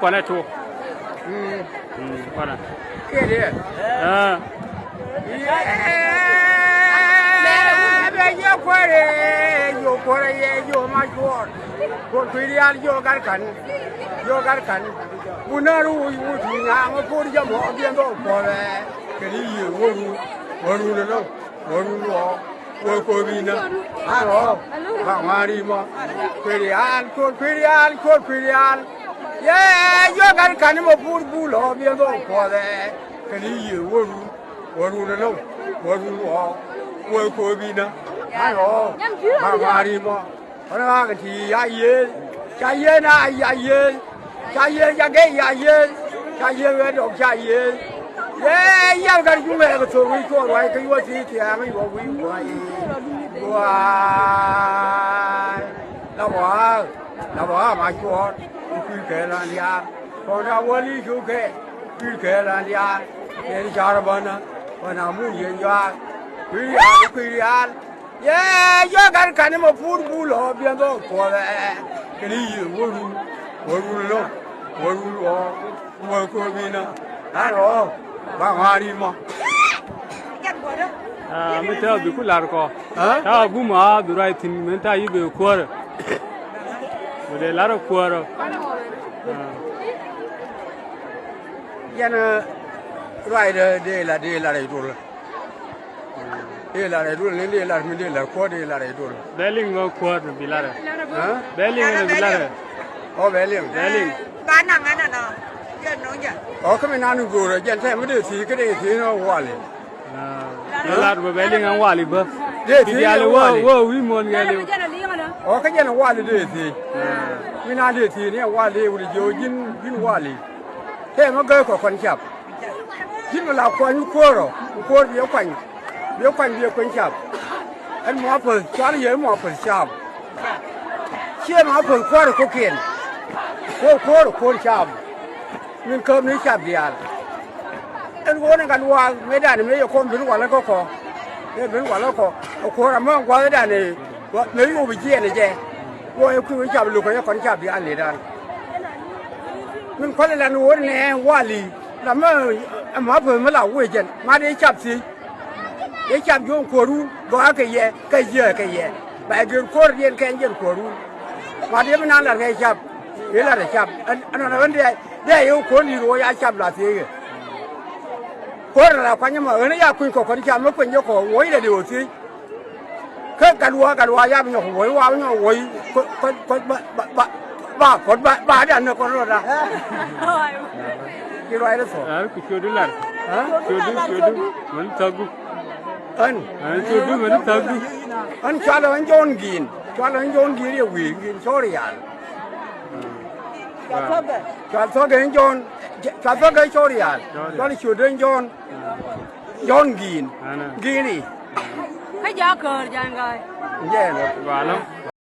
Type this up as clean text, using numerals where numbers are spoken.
ก่อนนะทูก่อนนะแค่นี้เยอะกว่าเลยอยู่กว่าเลยอยู่มาชัวร์คนคุยเรียนอยู่กันบุญน่ารู้อยู่ที่งานมาพูดจะบอกเพียงก็พอแล้วแค่นี้อยู่ว่ารู้เลยว่าคุยบินนะฮัลโหลฟังมาดีมั้ยคุยเรียนเย้อยู่กันมาพูดหล่อเพียงก็พอแล้วแค่นี้อยู่ว่ารู้เลยว่าคุยบินนะฮัลโหลฟังมาดีมั้ยเพราะว่ากันทียาเย็นใจเย็นนะยาเย็นจะแก่ยาเย็นก็ดอกใจเย็นเย้ยังกันอยู่แม่ก็ตัววิโก้ไว้ก็อยู่ที่ที่ไม่บอกวิไว้ว้ายแล้วว่ามาชัวร์คุยแค่ละเนี่ยพอเราวันนี้คุยแค่ละเนี่ยเดี๋ยวจารบันนะวันนั้นมุ่งยิงยาคุยยาเย้ยังกันมาพูดหล่อเพียงก็พอแล้วแค่นี้อยู่ว่ารู้แล้วว่าคุยบินนะฮัลโหลဘာမာရီမမတဲ့ဘူးခုလာတော့ဒါဘူးမှာသူရိုက်သင်မန်တာရေးပဲခေါ်ရဘယ်လာတော့ခေါ်ရယနရိုက်တယ်လာတယ်တို့လာတယ်တို့လင်းတယ်လာမင်းတယ်လာခေါ်တယ်လာတယ်တို့ဘယ်လင်းကိုခေါ်တယ်ဘီလာတယ်ဘယ်လင်းကိုဘီလာတယ်ဟောဘယ်လင်းဘာနာငါနော်ကျနော်ကြอ๋อခမနာနုကိုရကြံတဲ့မတည်စီကတဲ့စီတော့ဟွာလေလာတော့ဘယ်လင်းကဝါလီဘဒီရလေဝဝီမွန်ရလေอ๋อခကြနဝါလေတဲ့စီမင်းနာတဲ့စီเนี่ยဝါလေဦးဂျိုဂျင်းဝါလေတဲ့မကောခွန်ချက်ဂျင်းလာခွန်ကိုရောကိုရခွန်ချက်อันหมอเพิ่นชาร์เยหมอเพิ่นชาบเชี่ยหมอเพิ่นควรก็เขียนโคชาบmình cơm ní chạp gì à anh cố này gần qua mấy đàn này mấy giờ con biến quả nó có khó biến quả nó khó làm mong qua cái đàn này mấy người bị chia này chứ qua khi mới chạp lục cái con chạp gì ăn này đàn mình có là nuôi này qua lì làm mà vừa mới là quê chân mà để chạp gì để chạp vô cổ ru có cái gì bài đường cố điên cái gì cổ ru mà để mình ăn là cái chạp thế là để chạp anh nói vấn đề đây yêuคนดีรู้ยาจับหลาเสียคนเราพันยังมาเนี่ยอยากคุยกับคนจับไม่เป็นเจ้าของโวยเลยเดี๋ยวสิแค่กันว่ายาเป็นอย่างโวยว่าเป็นอย่างโวยคนบ้าเดี๋ยวเนี่ยคนรถอะกี่ร้อยแล้วสิคิวดูล่ะคิวดูมันทักกูคิวดูมันทักกูชาลวันโยนกินเรียกวิ่งกินโชว์เรียนcho cái John cho cái cho đi à cho đi chùa đến John ghi đi cái gió cờ rồi yeah và lắm